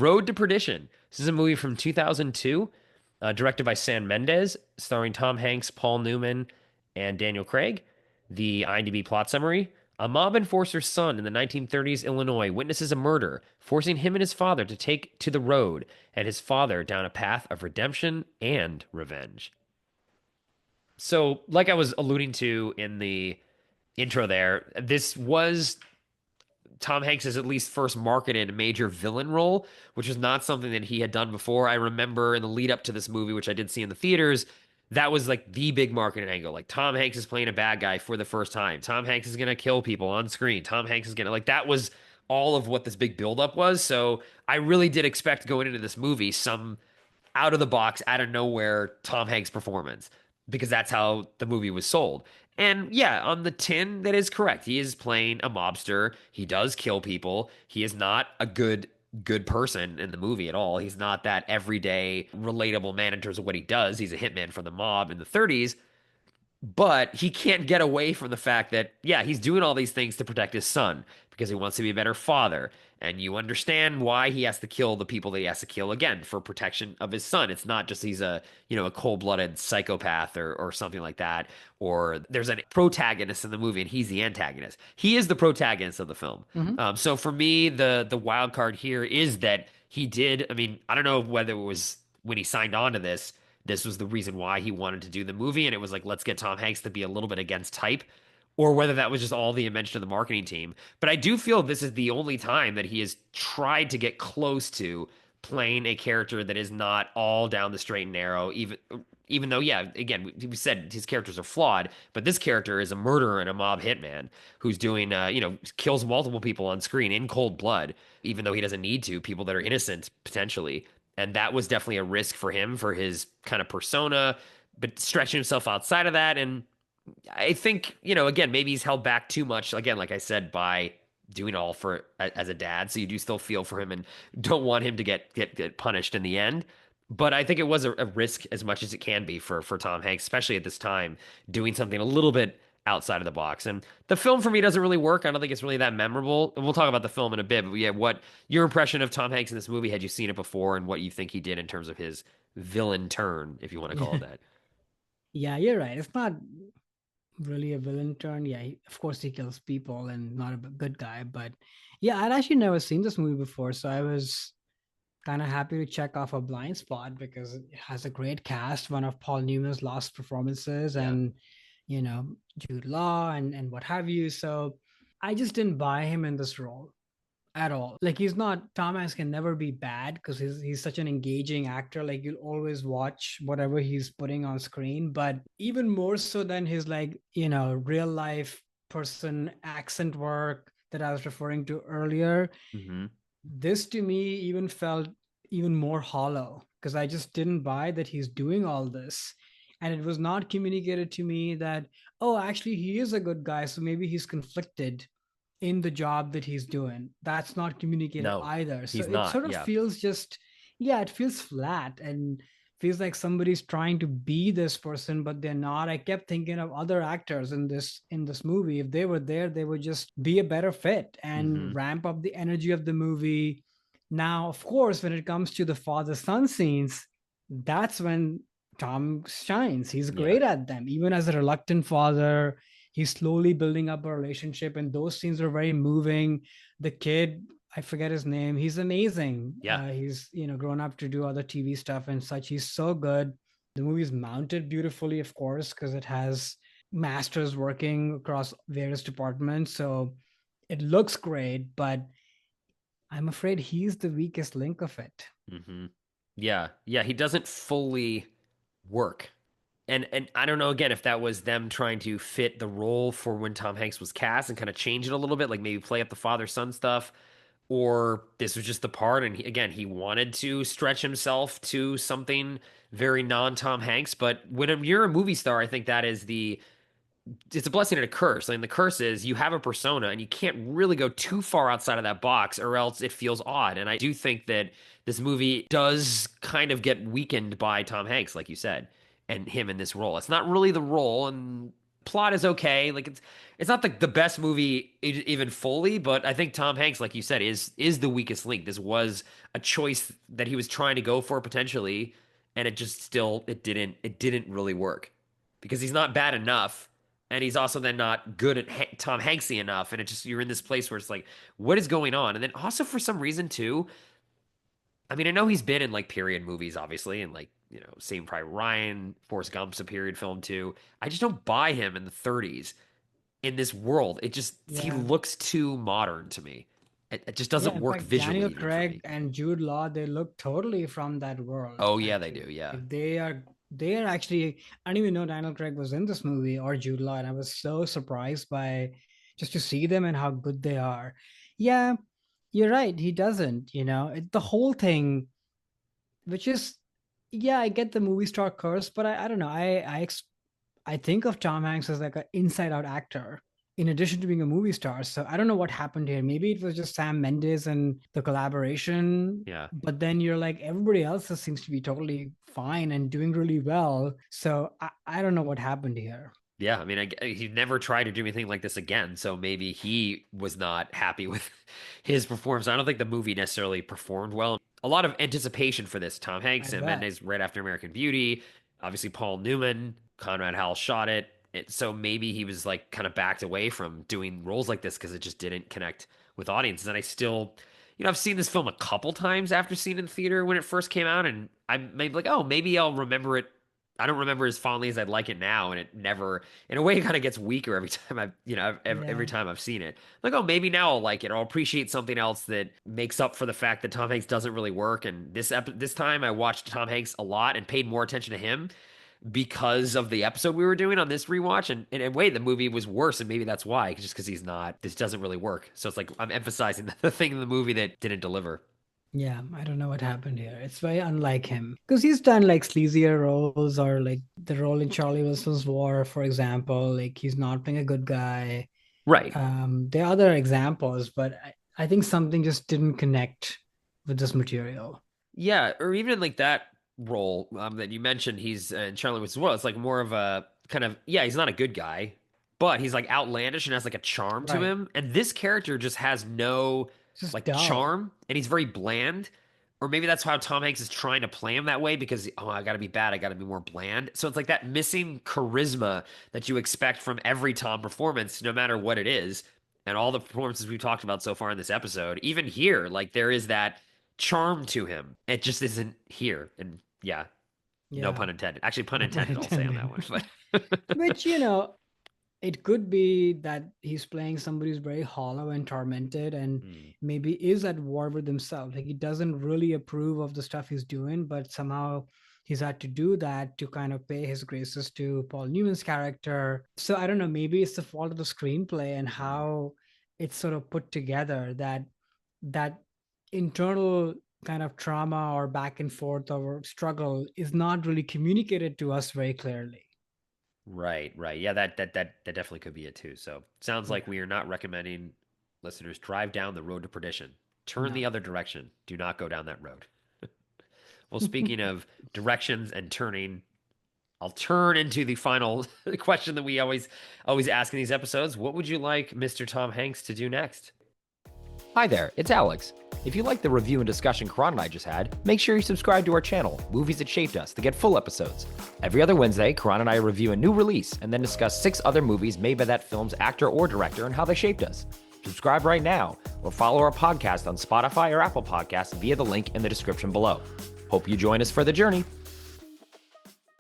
Road to Perdition. This is a movie from 2002, directed by Sam Mendes, starring Tom Hanks, Paul Newman, and Daniel Craig. The IMDb plot summary. A mob enforcer's son in the 1930s Illinois witnesses a murder, forcing him and his father to take to the road and his father down a path of redemption and revenge. So, like I was alluding to in the intro there, this was Tom Hanks's at least first marketed major villain role, which is not something that he had done before. I remember in the lead up to this movie, which I did see in the theaters, that was like the big marketing angle. Like Tom Hanks is playing a bad guy for the first time. Tom Hanks is gonna kill people on screen. Tom Hanks is gonna like that was all of what this big buildup was. So I really did expect going into this movie some out of the box, out of nowhere Tom Hanks performance because that's how the movie was sold. And yeah, on the tin, that is correct. He is playing a mobster. He does kill people. He is not a good person in the movie at all. He's not that everyday relatable man in terms of what he does. He's a hitman for the mob in the 30s, but he can't get away from the fact that, yeah, he's doing all these things to protect his son because he wants to be a better father. And you understand why he has to kill the people that he has to kill again for protection of his son. It's not just he's a cold-blooded psychopath or something like that. Or there's a protagonist in the movie and he's the antagonist. He is the protagonist of the film. Hmm. So for me, the wild card here is that he did. I mean, I don't know whether it was when he signed on to this was the reason why he wanted to do the movie. And it was like, let's get Tom Hanks to be a little bit against type, or whether that was just all the invention of the marketing team. But I do feel this is the only time that he has tried to get close to playing a character that is not all down the straight and narrow, even though, yeah, again, we said his characters are flawed, but this character is a murderer and a mob hitman who's doing, kills multiple people on screen in cold blood, even though he doesn't need to, people that are innocent potentially. And that was definitely a risk for him for his kind of persona, but stretching himself outside of that. And I think, again, maybe he's held back too much, again, like I said, by doing all for as a dad. So you do still feel for him and don't want him to get punished in the end. But I think it was a risk as much as it can be for Tom Hanks, especially at this time, doing something a little bit outside of the box. And the film for me doesn't really work. I don't think it's really that memorable. And we'll talk about the film in a bit, but yeah, what your impression of Tom Hanks in this movie, had you seen it before, and what you think he did in terms of his villain turn, if you want to call it that? Yeah, you're right. It's not really a villain turn. Yeah, of course he kills people and not a good guy. But yeah, I'd actually never seen this movie before, so I was kind of happy to check off a blind spot because it has a great cast, one of Paul Newman's last performances, Yeah. and Jude Law and what have you. So I just didn't buy him in this role at all. Like he's not Tom Hanks can never be bad because he's such an engaging actor. Like you'll always watch whatever he's putting on screen. But even more so than his real life person accent work that I was referring to earlier, Hmm. this to me even felt even more hollow because I just didn't buy that he's doing all this. And it was not communicated to me that, oh, actually, he is a good guy. So maybe he's conflicted in the job that he's doing. That's not communicated No, either. So he's it not. sort of Yeah. feels just, yeah, it feels flat and feels like somebody's trying to be this person, but they're not. I kept thinking of other actors in this movie. If they were there, they would just be a better fit and Hmm. ramp up the energy of the movie. Now, of course, when it comes to the father-son scenes, that's when Tom shines. He's Yeah. great at them, even as a reluctant father. He's slowly building up a relationship, and those scenes are very moving. The kid, I forget his name, he's amazing. Yeah. He's grown up to do other TV stuff and such. He's so good. The movie's mounted beautifully, of course, because it has masters working across various departments. So it looks great, but I'm afraid he's the weakest link of it. Hmm. Yeah. Yeah. He doesn't fully work. And I don't know again if that was them trying to fit the role for when Tom Hanks was cast and kind of change it a little bit, like maybe play up the father son stuff, or this was just the part. And again, he wanted to stretch himself to something very non Tom Hanks. But when you're a movie star, I think that is it's a blessing and a curse. I mean, the curse is you have a persona and you can't really go too far outside of that box or else it feels odd. And I do think that this movie does kind of get weakened by Tom Hanks, like you said, and him in this role. It's not really the role, and Plot is okay. Like it's not the best movie even fully, but I think Tom Hanks, like you said, is the weakest link. This was a choice that he was trying to go for potentially, and it just still it didn't really work because he's not bad enough, and he's also then not good at Tom Hanksy enough, and it just you're in this place where it's like, what is going on? And then also for some reason too, I mean, I know he's been in like period movies, obviously, and like, Saving Private Ryan, Forrest Gump's a period film too. I just don't buy him in the 30s in this world. It just, he Yeah. looks too modern to me. It just Yeah, doesn't in work fact, visually Daniel even for Craig me. and Jude Law, they look totally from that world, Oh, yeah, they do. actually. Yeah. Like they are actually, I didn't even know Daniel Craig was in this movie or Jude Law, and I was so surprised by just to see them and how good they are. Yeah, you're right. He doesn't, the whole thing, which is, yeah, I get the movie star curse, but I don't know. I think of Tom Hanks as like an inside out actor in addition to being a movie star. So I don't know what happened here. Maybe it was just Sam Mendes and the collaboration, Yeah. but then you're like, everybody else just seems to be totally fine and doing really well. So I don't know what happened here. Yeah, I mean, he never tried to do anything like this again, so maybe he was not happy with his performance. I don't think the movie necessarily performed well. A lot of anticipation for this. Tom I Hanks and bet. Mendes right after American Beauty. Obviously, Paul Newman, Conrad Howell shot it. So maybe he was like kind of backed away from doing roles like this because it just didn't connect with audiences. And I still, I've seen this film a couple times after seeing it in theater when it first came out, and I'm maybe like, oh, maybe I'll remember it. I don't remember as fondly as I'd like it now, and it never, in a way, it kind of gets weaker every time every Yeah. time I've seen it. Like, oh, maybe now I'll like it, or I'll appreciate something else that makes up for the fact that Tom Hanks doesn't really work. And this time, I watched Tom Hanks a lot and paid more attention to him because of the episode we were doing on this rewatch. And in a way, the movie was worse, and maybe that's why, just because this doesn't really work. So it's like I'm emphasizing the thing in the movie that didn't deliver. Yeah, I don't know what happened here. It's very unlike him because he's done like sleazier roles or like the role in Charlie Wilson's War, for example. Like he's not playing a good guy. Right. There are other examples, but I think something just didn't connect with this material. Yeah, or even in like that role that you mentioned, he's in Charlie Wilson as well. It's like more of a kind of yeah, he's not a good guy, but he's like outlandish and has like a charm to Right. him. And this character just has no It's just like dull. charm, and he's very bland. Or maybe that's how Tom Hanks is trying to play him that way because oh, I got to be bad, I got to be more bland. So it's like that missing charisma that you expect from every Tom performance, no matter what it is. And all the performances we've talked about so far in this episode, even here, like there is that charm to him. It just isn't here. And yeah, no Yeah, pun intended. Actually, pun no pun intended, I'll say on that intended. one. But Which, it could be that he's playing somebody who's very hollow and tormented and Hmm, maybe is at war with himself. Like he doesn't really approve of the stuff he's doing, but somehow he's had to do that to kind of pay his graces to Paul Newman's character. So I don't know, maybe it's the fault of the screenplay and hmm. how it's sort of put together that internal kind of trauma or back and forth or struggle is not really communicated to us very clearly. Right, right. Yeah, that definitely could be it too. So sounds like Yeah. we are not recommending listeners drive down the road to perdition. Turn the No. other direction. Do not go down that road. Well, speaking of directions and turning, I'll turn into the final question that we always ask in these episodes. What would you like Mr. Tom Hanks to do next? Hi there, it's Alex. If you like the review and discussion Karan and I just had, make sure you subscribe to our channel, Movies That Shaped Us, to get full episodes. Every other Wednesday, Karan and I review a new release and then discuss 6 other movies made by that film's actor or director and how they shaped us. Subscribe right now or follow our podcast on Spotify or Apple Podcasts via the link in the description below. Hope you join us for the journey.